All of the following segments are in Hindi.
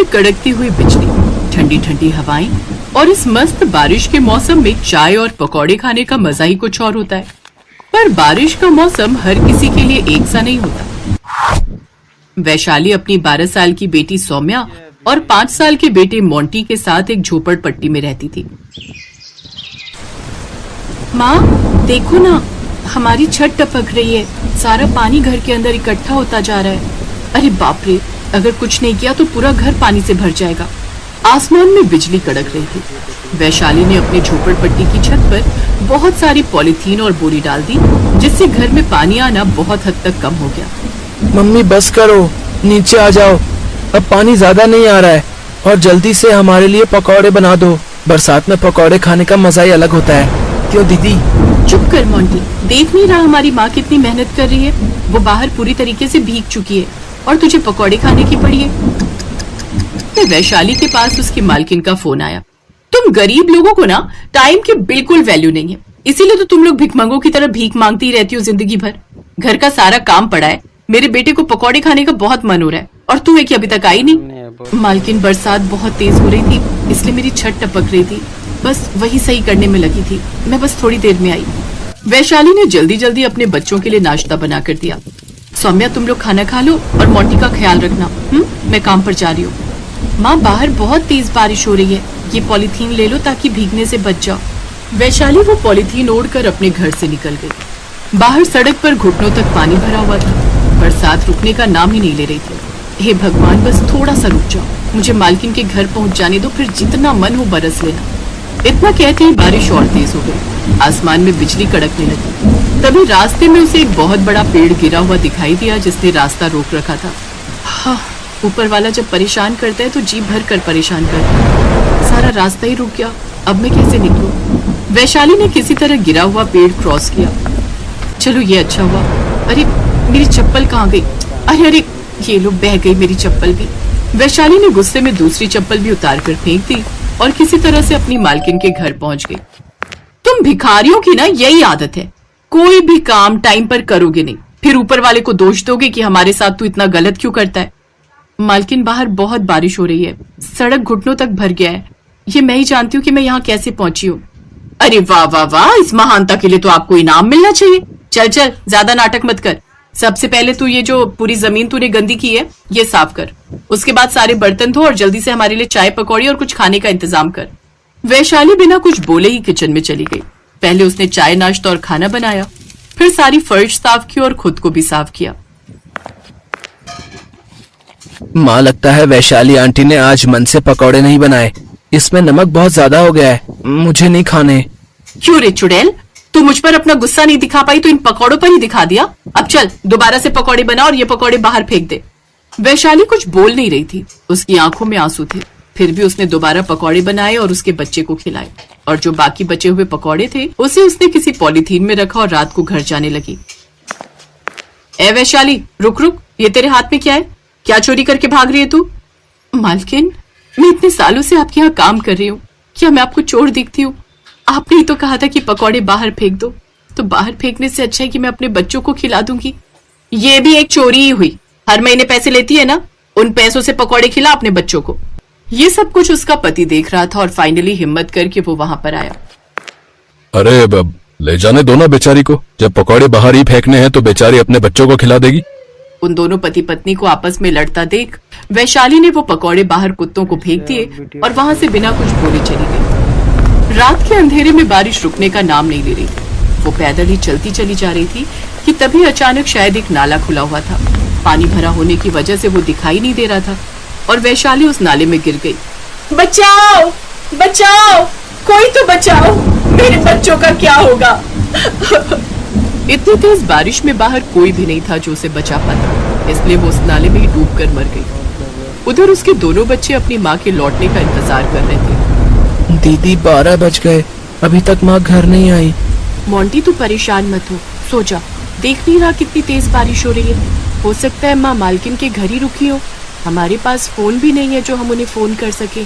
में कड़कती हुई बिजली, ठंडी ठंडी हवाएं और इस मस्त बारिश के मौसम में चाय और पकौड़े खाने का मजा ही कुछ और होता है। पर बारिश का मौसम हर किसी के लिए एक सा नहीं होता। वैशाली अपनी 12 साल की बेटी सौम्या और 5 साल के बेटे मोंटी के साथ एक झोपड़पट्टी में रहती थी। माँ देखो ना, हमारी छत टपक रही है, सारा पानी घर के अंदर इकट्ठा होता जा रहा है। अरे बाप रे, अगर कुछ नहीं किया तो पूरा घर पानी से भर जाएगा। आसमान में बिजली कड़क रही थी। वैशाली ने अपने झोपड़पट्टी की छत पर बहुत सारी पॉलीथीन और बोरी डाल दी, जिससे घर में पानी आना बहुत हद तक कम हो गया। मम्मी बस करो, नीचे आ जाओ, अब पानी ज्यादा नहीं आ रहा है और जल्दी से हमारे लिए पकौड़े बना दो। बरसात में पकौड़े खाने का मजा ही अलग होता है। क्यों दीदी? चुप कर मोंटी, देख नहीं रहा हमारी माँ कितनी मेहनत कर रही है। वो बाहर पूरी तरीके से भीग चुकी है और तुझे पकौड़े खाने की पड़ी है। वैशाली के पास उसकी मालकिन का फोन आया। तुम गरीब लोगों को ना टाइम की बिल्कुल वैल्यू नहीं है, इसीलिए तो तुम लोग भिखमंगों की तरह भीख मांगती रहती हो जिंदगी भर। घर का सारा काम पड़ा है, मेरे बेटे को पकौड़े खाने का बहुत मन हो रहा है और तू है कि अभी तक आई नहीं। मालकिन, बरसात बहुत तेज हो रही थी, इसलिए मेरी छत टपक रही थी, बस वही सही करने में लगी थी। मैं बस थोड़ी देर में आई। वैशाली ने जल्दी जल्दी अपने बच्चों के लिए नाश्ता बना कर दिया। सौम्या, तुम लोग खाना खा लो और मोंटी का ख्याल रखना। मैं काम पर जा रही हूँ। माँ, बाहर बहुत तेज बारिश हो रही है, ये पॉलीथीन ले लो ताकि भीगने से बच जाओ। वैशाली वो पॉलीथीन ओढ़कर अपने घर से निकल गई। बाहर सड़क पर घुटनों तक पानी भरा हुआ था। बरसात रुकने का नाम ही नहीं ले रही थी। हे भगवान, बस थोड़ा सा रुक जाओ, मुझे मालकिन के घर पहुँच जाने दो, फिर जितना मन हो बरस लेना। इतना कहते ही बारिश और तेज हो गई। आसमान में बिजली कड़कने लगी। तभी रास्ते में उसे एक बहुत बड़ा पेड़ गिरा हुआ दिखाई दिया, जिसने रास्ता रोक रखा था। हाँ, ऊपर वाला जब परेशान करता है तो जी भर कर परेशान करता है। सारा रास्ता ही रुक गया, अब मैं कैसे निकलूं? वैशाली ने किसी तरह गिरा हुआ पेड़ क्रॉस किया। चलो ये अच्छा हुआ। अरे मेरी चप्पल कहाँ गई? अरे अरे, ये लो, बह गई मेरी चप्पल भी। वैशाली ने गुस्से में दूसरी चप्पल भी उतार कर फेंक दी और किसी तरह से अपनी मालकिन के घर पहुंच गई। तुम भिखारियों की ना यही आदत है, कोई भी काम टाइम पर करोगे नहीं, फिर ऊपर वाले को दोष दोगे कि हमारे साथ तू इतना गलत क्यों करता है। मालकिन, बाहर बहुत बारिश हो रही है, सड़क घुटनों तक भर गया है, ये मैं ही जानती हूँ कि मैं यहाँ कैसे पहुंची हूँ। अरे वाह वाह वाह, इस महानता के लिए तो आपको इनाम मिलना चाहिए। चल चल, ज्यादा नाटक मत कर। सबसे पहले तू ये जो पूरी जमीन तूने गंदी की है ये साफ कर, उसके बाद सारे बर्तन धो और जल्दी से हमारे लिए चाय पकौड़ी और कुछ खाने का इंतजाम कर। वैशाली बिना कुछ बोले ही किचन में चली गई। पहले उसने चाय, नाश्ता और खाना बनाया, फिर सारी फर्श साफ की और खुद को भी साफ किया। माँ, लगता है वैशाली आंटी ने आज मन से पकौड़े नहीं बनाए, इसमें नमक बहुत ज्यादा हो गया है, मुझे नहीं खाने। क्यों रे चुड़ैल, तू मुझ पर अपना गुस्सा नहीं दिखा पाई तो इन पकौड़ों पर ही दिखा दिया। अब चल, दोबारा से पकौड़े बना और ये पकौड़े बाहर फेंक दे। वैशाली कुछ बोल नहीं रही थी, उसकी आंखों में आंसू थे। फिर भी उसने दोबारा पकौड़े बनाए और उसके बच्चे को खिलाए, और जो बाकी बचे हुए पकौड़े थे उसे उसने किसी पॉलीथीन में रखा और रात को घर जाने लगी। ए वैशाली, रुक रुक, ये तेरे हाथ में क्या है? क्या चोरी करके भाग रही है तू? मालकिन, मैं इतने सालों से आपके यहाँ काम कर रही हूँ, क्या मैं आपको चोर दिखती हूँ? आपने ही तो कहा था कि पकौड़े बाहर फेंक दो, तो बाहर फेंकने से अच्छा है कि मैं अपने बच्चों को खिला दूंगी। ये भी एक चोरी ही हुई। हर महीने पैसे लेती है ना, उन पैसों से पकौड़े खिला अपने बच्चों को। ये सब कुछ उसका पति देख रहा था और फाइनली हिम्मत करके वो वहां पर आया। अरे बब, ले जाने दो ना बेचारी को, जब पकौड़े बाहर ही फेंकने हैं तो बेचारी अपने बच्चों को खिला देगी। उन दोनों पति पत्नी को आपस में लड़ता देख वैशाली ने वो पकौड़े बाहर कुत्तों को फेंक दिए और वहां से बिना कुछ बोले चली गई। रात के अंधेरे में बारिश रुकने का नाम नहीं ले रही थी। वो पैदल ही चलती चली जा रही थी कि तभी अचानक शायद एक नाला खुला हुआ था। पानी भरा होने की वजह से वो दिखाई नहीं दे रहा था और वैशाली उस नाले में गिर गई। बचाओ बचाओ, कोई तो बचाओ, मेरे बच्चों का क्या होगा? इतनी तेज बारिश में बाहर कोई भी नहीं था जो उसे बचा पाता, इसलिए वो उस नाले में ही डूबकर मर गई। उधर उसके दोनों बच्चे अपनी माँ के लौटने का इंतजार कर रहे थे। दीदी 12 बज गए, अभी तक माँ घर नहीं आई। मोंटी, तू परेशान मत हो, सो जा। देख नहीं रहा कितनी तेज बारिश हो रही है? हो सकता है माँ मालकिन के घर ही रुकी हो। हमारे पास फोन भी नहीं है जो हम उन्हें फोन कर सके।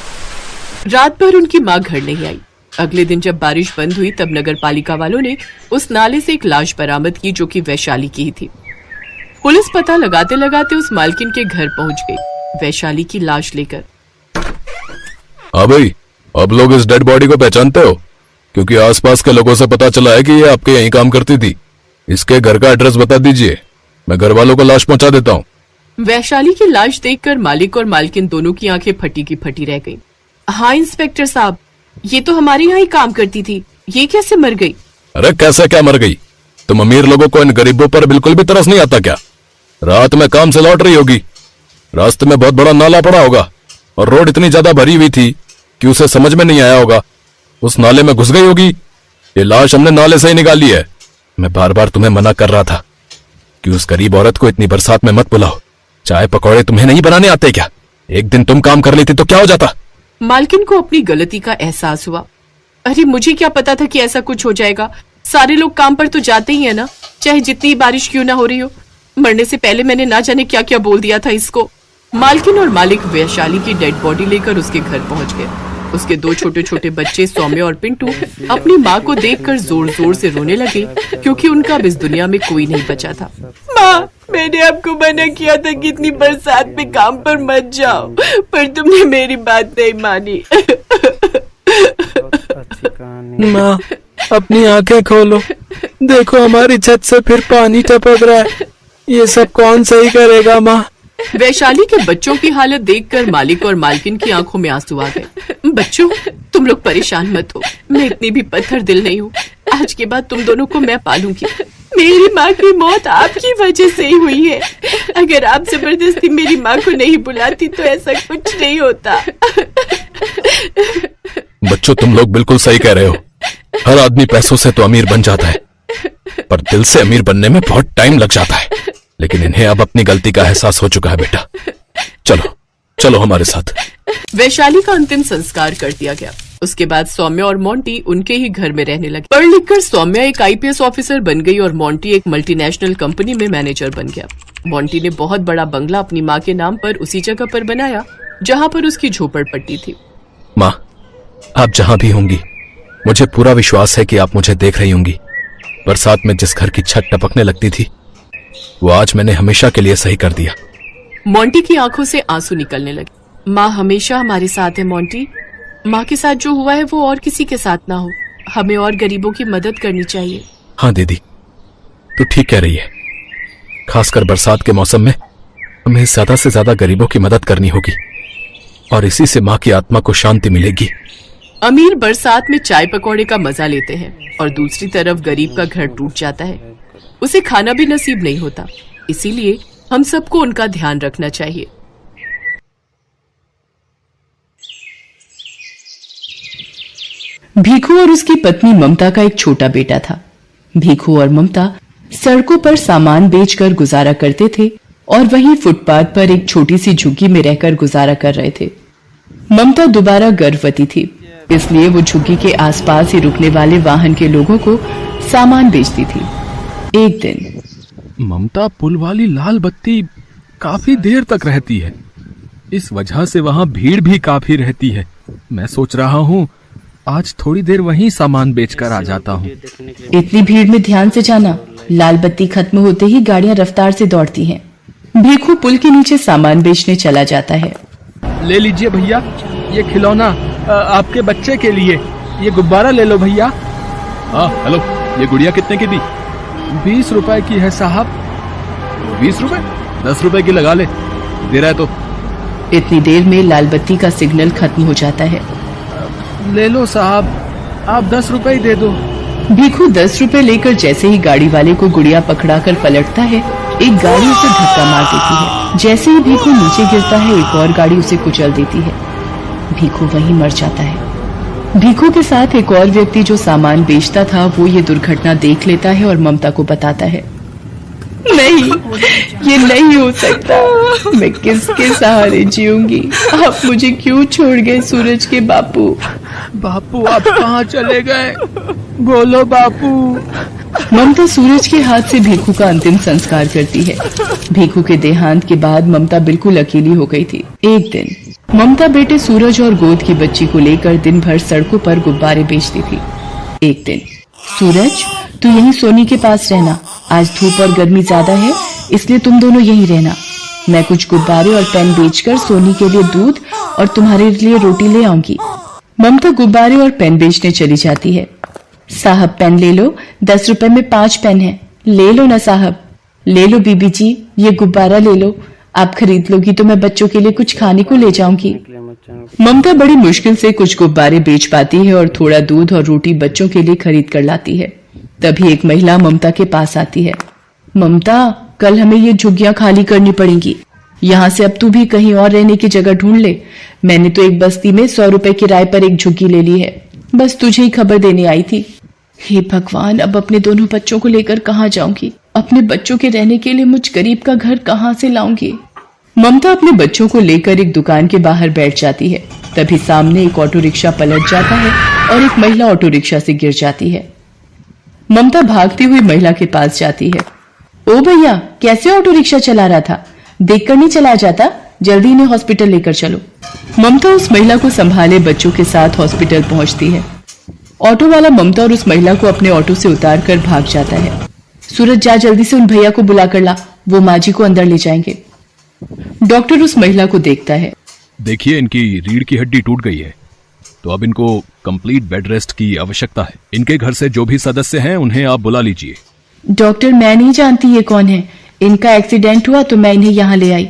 रात भर उनकी माँ घर नहीं आई। अगले दिन जब बारिश बंद हुई तब नगर पालिका वालों ने उस नाले से एक लाश बरामद की जो कि वैशाली की ही थी। पुलिस पता लगाते लगाते उस मालकिन के घर पहुंच गई वैशाली की लाश लेकर। हाँ भाई, अब लोग इस डेड बॉडी को पहचानते हो? क्योंकि आसपास के लोगों से पता चला है कि ये आपके यहीं काम करती थी। इसके घर का एड्रेस बता दीजिए, मैं घर वालों को लाश पहुंचा देता हूँ। वैशाली की लाश देखकर मालिक और मालकिन दोनों की आंखें फटी की फटी रह गईं। हाँ इंस्पेक्टर साहब, ये तो हमारे यहाँ ही काम करती थी, ये कैसे मर गई? अरे कैसे क्या मर गई? तुम अमीर लोगों को इन गरीबों पर बिल्कुल भी तरस नहीं आता क्या? रात में काम से लौट रही होगी, रास्ते में बहुत बड़ा नाला पड़ा होगा और रोड इतनी ज्यादा भरी हुई थी कि उसे समझ में नहीं आया होगा, उस नाले में घुस गई होगी। ये लाश हमने नाले से ही निकाली है। मैं बार बार तुम्हें मना कर रहा था कि उस गरीब औरत को इतनी बरसात में मत बुलाओ। चाय पकौड़े तुम्हें नहीं बनाने आते क्या? एक दिन तुम काम कर लेती तो क्या हो जाता? मालकिन को अपनी गलती का एहसास हुआ। अरे मुझे क्या पता था कि ऐसा कुछ हो जाएगा। सारे लोग काम पर तो जाते ही है ना, चाहे जितनी बारिश क्यों ना हो रही हो। मरने से पहले मैंने ना जाने क्या क्या बोल दिया था इसको। मालकिन और मालिक वैशाली की डेड बॉडी लेकर उसके घर पहुंच गए। उसके दो छोटे छोटे बच्चे सौम्य और पिंटू अपनी माँ को देखकर जोर जोर से रोने लगे, क्योंकि उनका अब इस दुनिया में कोई नहीं बचा था। माँ, मैंने आपको मना किया था कि इतनी बरसात में काम पर मत जाओ, पर तुमने मेरी बात नहीं मानी। माँ, अपनी आंखें खोलो, देखो हमारी छत से फिर पानी टपक रहा है। ये सब कौन सही करेगा माँ? वैशाली के बच्चों की हालत देखकर मालिक और मालकिन की आंखों में आंसू आ गए। बच्चों, तुम लोग परेशान मत हो, मैं इतनी भी पत्थर दिल नहीं हूँ। आज के बाद तुम दोनों को मैं पालूंगी। मेरी माँ की मौत आपकी वजह से ही हुई है। अगर आप जबरदस्ती मेरी माँ को नहीं बुलाती तो ऐसा कुछ नहीं होता। बच्चों, तुम लोग बिल्कुल सही कह रहे हो। हर आदमी पैसों से तो अमीर बन जाता है, पर दिल से अमीर बनने में बहुत टाइम लग जाता है। लेकिन इन्हें अब अपनी गलती का एहसास हो चुका है। बेटा चलो चलो हमारे साथ। वैशाली का अंतिम संस्कार कर दिया गया। उसके बाद सौम्य और मोंटी उनके ही घर में रहने लगे। पढ़ लिखकर सौम्य एक आईपीएस ऑफिसर बन गई और मोंटी एक मल्टीनेशनल कंपनी में मैनेजर बन गया। मोंटी ने बहुत बड़ा बंगला अपनी माँ के नाम पर उसी जगह पर बनाया जहाँ पर उसकी झोपड़पट्टी थी। माँ, आप जहाँ भी होंगी, मुझे पूरा विश्वास है कि आप मुझे देख रही होंगी। बरसात में जिस घर की छत टपकने लगती थी, वो आज मैंने हमेशा के लिए सही कर दिया। मोंटी की आंखों से आंसू निकलने लगे। माँ हमेशा हमारे साथ है मोंटी। माँ के साथ जो हुआ है वो और किसी के साथ ना हो। हमें और गरीबों की मदद करनी चाहिए। हाँ दीदी, तू ठीक कह रही है। खासकर बरसात के मौसम में हमें ज्यादा से ज्यादा गरीबों की मदद करनी होगी और इसी से माँ की आत्मा को शांति मिलेगी। अमीर बरसात में चाय पकौड़े का मजा लेते हैं और दूसरी तरफ गरीब का घर टूट जाता है। उसे खाना भी नसीब नहीं होता। इसीलिए हम सबको उनका ध्यान रखना चाहिए। भीखू और उसकी पत्नी ममता का एक छोटा बेटा था। भीखू और ममता सड़कों पर सामान बेचकर गुजारा करते थे और वहीं फुटपाथ पर एक छोटी सी झुग्गी में रहकर गुजारा कर रहे थे। ममता दोबारा गर्भवती थी, इसलिए वो झुग्गी के आसपास ही रुकने वाले वाहन के लोगों को सामान बेचती थी। एक दिन ममता पुल वाली लाल बत्ती काफी देर तक रहती है, इस वजह से वहाँ भीड़ भी काफी रहती है। मैं सोच रहा हूँ आज थोड़ी देर वहीं सामान बेचकर आ जाता हूँ। इतनी भीड़ में ध्यान से जाना, लाल बत्ती खत्म होते ही गाड़ियाँ रफ्तार से दौड़ती हैं। भीखू पुल के नीचे सामान बेचने चला जाता है। ले लीजिए भैया, ये खिलौना आपके बच्चे के लिए। ये गुब्बारा ले लो भैया। हाँ हेलो, ये गुड़िया कितने की थी? 20 रुपए की है साहब। 20 रुपए? 10 रुपए की लगा ले, दे रहा है तो। इतनी देर में लाल बत्ती का सिग्नल खत्म हो जाता है। ले लो साहब, आप 10 रुपए ही दे दो। भीखू 10 रुपए लेकर जैसे ही गाड़ी वाले को गुड़िया पकड़ाकर पलटता है, एक गाड़ी उसे धक्का मार देती है। जैसे ही भीखू नीचे गिरता है, एक और गाड़ी उसे कुचल देती है। भीखू वहीं मर जाता है। भीखू के साथ एक और व्यक्ति जो सामान बेचता था, वो ये दुर्घटना देख लेता है और ममता को बताता है। नहीं, ये नहीं हो सकता। मैं किसके सहारे जीऊंगी? आप मुझे क्यों छोड़ गए सूरज के बापू? बापू आप कहाँ चले गए? बोलो बापू। ममता सूरज के हाथ से भीखू का अंतिम संस्कार करती है। भीखू के देहांत के बाद ममता बिल्कुल अकेली हो गई थी। एक दिन ममता बेटे सूरज और गोद की बच्ची को लेकर दिन भर सड़कों पर गुब्बारे बेचती थी। एक दिन, सूरज तू यहीं सोनी के पास रहना, आज धूप और गर्मी ज्यादा है, इसलिए तुम दोनों यहीं रहना। मैं कुछ गुब्बारे और पेन बेचकर सोनी के लिए दूध और तुम्हारे लिए रोटी ले आऊंगी। ममता गुब्बारे और पेन बेचने चली जाती है। साहब पेन ले लो, 10 रुपए में 5 पेन है, ले लो ना साहब। ले लो बीबी जी, ये गुब्बारा ले लो, आप खरीद लोगी तो मैं बच्चों के लिए कुछ खाने को ले जाऊंगी। ममता बड़ी मुश्किल से कुछ गुब्बारे बेच पाती है और थोड़ा दूध और रोटी बच्चों के लिए खरीद कर लाती है। तभी एक महिला ममता के पास आती है। ममता, कल हमें ये झुग्गियां खाली करनी पड़ेंगी, यहाँ से अब तू भी कहीं और रहने की जगह ढूंढ ले। मैंने तो एक बस्ती में 100 रुपए किराए पर एक झुग्गी ले ली है, बस तुझे ही खबर देने आई थी। हे भगवान, अब अपने दोनों बच्चों को लेकर कहाँ जाऊंगी? अपने बच्चों के रहने के लिए मुझ गरीब का घर कहाँ से लाऊंगी? ममता अपने बच्चों को लेकर एक दुकान के बाहर बैठ जाती है। तभी सामने एक ऑटो रिक्शा पलट जाता है और एक महिला ऑटो रिक्शा से गिर जाती है। ममता भागती हुई महिला के पास जाती है। ओ भैया, कैसे ऑटो रिक्शा चला रहा था? देखकर नहीं चलाया जाता? जल्दी इन्हें हॉस्पिटल लेकर चलो। ममता उस महिला को संभाले बच्चों के साथ हॉस्पिटल पहुंचती है। ऑटो वाला ममता और उस महिला को अपने ऑटो से उतार कर भाग जाता है। सूरज, जा जल्दी से उन भैया को बुला कर ला, वो माँ जी को अंदर ले जाएंगे। डॉक्टर उस महिला को देखता है। देखिए, इनकी रीढ़ की हड्डी टूट गई है, तो अब इनको कंप्लीट बेड रेस्ट की आवश्यकता है। इनके घर से जो भी सदस्य हैं उन्हें आप बुला लीजिए। डॉक्टर, मैं नहीं जानती ये कौन है, इनका एक्सीडेंट हुआ तो मैं इन्हें यहाँ ले आई।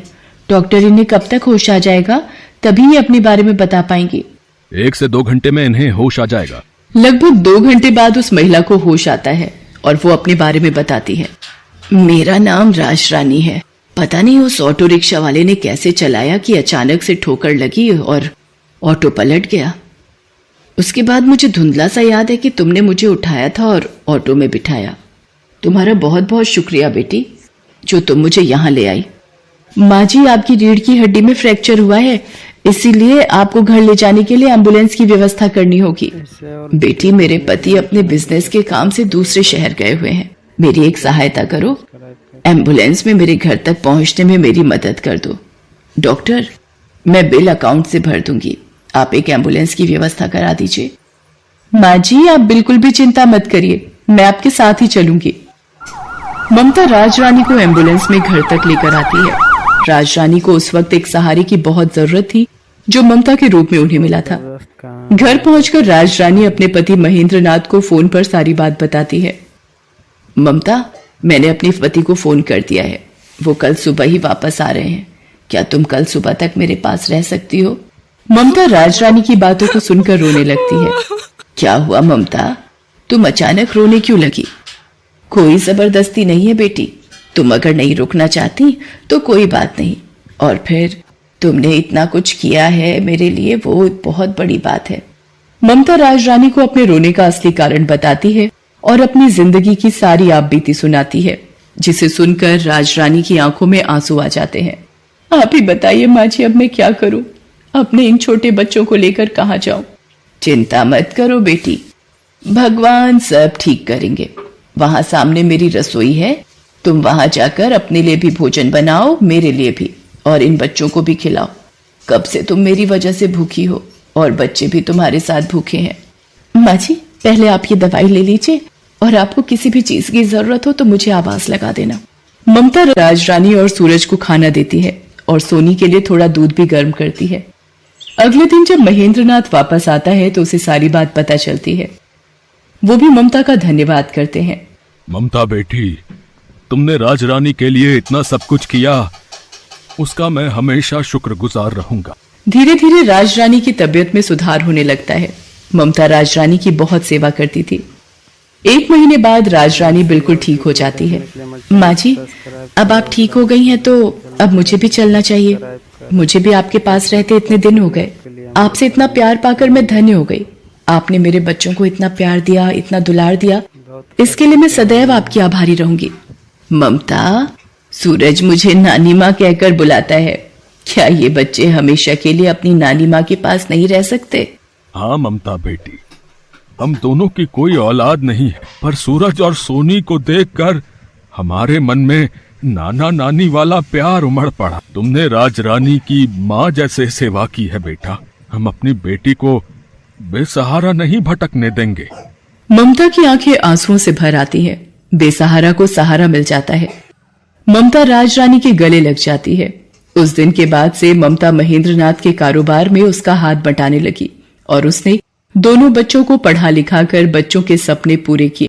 डॉक्टर, इन्हें कब तक होश आ जाएगा? तभी ये अपने बारे में बता पाएंगे। 1 से 2 घंटे में इन्हें होश आ जाएगा। लगभग 2 घंटे बाद उस महिला को होश आता है और वो अपने बारे में बताती है। मेरा नाम राजरानी है। पता नहीं उस ऑटो रिक्शा वाले ने कैसे चलाया कि अचानक से ठोकर लगी और ऑटो पलट गया। उसके बाद मुझे धुंधला सा याद है कि तुमने मुझे उठाया था और ऑटो में बिठाया। तुम्हारा बहुत बहुत शुक्रिया बेटी, जो तुम मुझे यहाँ ले आई। माँ जी, आपकी रीढ़ की हड्डी में फ्रैक्चर हुआ है, इसीलिए आपको घर ले जाने के लिए एम्बुलेंस की व्यवस्था करनी होगी। बेटी, मेरे पति अपने बिजनेस के काम से दूसरे शहर गए हुए हैं, मेरी एक सहायता करो। एम्बुलेंस में मेरे घर तक पहुंचने में मेरी मदद कर दो। डॉक्टर, मैं बिल अकाउंट से भर दूंगी, आप एक एम्बुलेंस की व्यवस्था करा दीजिए। माँ जी, आप बिल्कुल भी चिंता मत करिए, मैं आपके साथ ही चलूंगी। ममता राजरानी को एम्बुलेंस में घर तक लेकर आती है। राजरानी को उस वक्त एक सहारे की बहुत जरूरत थी, जो ममता के रूप में उन्हें मिला था। घर पहुंचकर राजरानी अपने पति महेंद्रनाथ को फोन पर सारी बात बताती है। ममता, मैंने अपने पति को फोन कर दिया है, वो कल सुबह ही वापस आ रहे हैं। क्या तुम कल सुबह तक मेरे पास रह सकती हो? ममता राजरानी की बातों को सुनकर रोने लगती है। क्या हुआ ममता, तुम अचानक रोने क्यों लगी? कोई जबरदस्ती नहीं है बेटी, तुम अगर नहीं रुकना चाहती तो कोई बात नहीं, और फिर तुमने इतना कुछ किया है मेरे लिए, वो बहुत बड़ी बात है। ममता राजरानी को अपने रोने का असली कारण बताती है और अपनी जिंदगी की सारी आप बीती सुनाती है, जिसे सुनकर राजरानी की आंखों में आंसू आ जाते हैं। आप ही बताइए माँ जी, अब मैं क्या करूं? अपने इन छोटे बच्चों को लेकर कहाँ जाऊं? चिंता मत करो बेटी, भगवान सब ठीक करेंगे। वहां सामने मेरी रसोई है, तुम वहां जाकर अपने लिए भी भोजन बनाओ, मेरे लिए भी, और इन बच्चों को भी खिलाओ। कब से तुम मेरी वजह से भूखी हो और बच्चे भी तुम्हारे साथ भूखे हैं। माँ जी, पहले आप ये दवाई ले लीजिए, और आपको किसी भी चीज की जरूरत हो तो मुझे आवाज लगा देना। ममता राजरानी और सूरज को खाना देती है और सोनी के लिए थोड़ा दूध भी गर्म करती है। अगले दिन जब महेंद्रनाथ वापस आता है तो उसे सारी बात पता चलती है। वो भी ममता का धन्यवाद करते हैं। ममता बेटी, तुमने राजरानी के लिए इतना सब कुछ किया, उसका मैं हमेशा शुक्रगुजार रहूंगा। धीरे धीरे राजरानी की तबीयत में सुधार होने लगता है। ममता राजरानी की बहुत सेवा करती थी। 1 महीने बाद राजरानी बिल्कुल ठीक हो जाती है। माँ जी, अब आप ठीक हो गई हैं तो अब मुझे भी चलना चाहिए। मुझे भी आपके पास रहते इतने दिन हो गए, आपसे इतना प्यार पाकर मैं धन्य हो गई। आपने मेरे बच्चों को इतना प्यार दिया, इतना दुलार दिया, इसके लिए मैं सदैव आपकी आभारी रहूंगी। ममता, सूरज मुझे नानी माँ कहकर बुलाता है। क्या ये बच्चे हमेशा के लिए अपनी नानी माँ के पास नहीं रह सकते? हाँ ममता बेटी, हम दोनों की कोई औलाद नहीं है, पर सूरज और सोनी को देखकर हमारे मन में नाना नानी वाला प्यार उमड़ पड़ा। तुमने राजरानी की माँ जैसे सेवा की है बेटा, हम अपनी बेटी को बेसहारा नहीं भटकने देंगे। ममता की आंखें आंसुओं से भर आती हैं। बेसहारा को सहारा मिल जाता है। ममता राजरानी के गले लग जाती है। उस दिन के बाद से ममता महेंद्रनाथ के कारोबार में उसका हाथ बंटाने लगी और उसने दोनों बच्चों को पढ़ा लिखा कर बच्चों के सपने पूरे किए।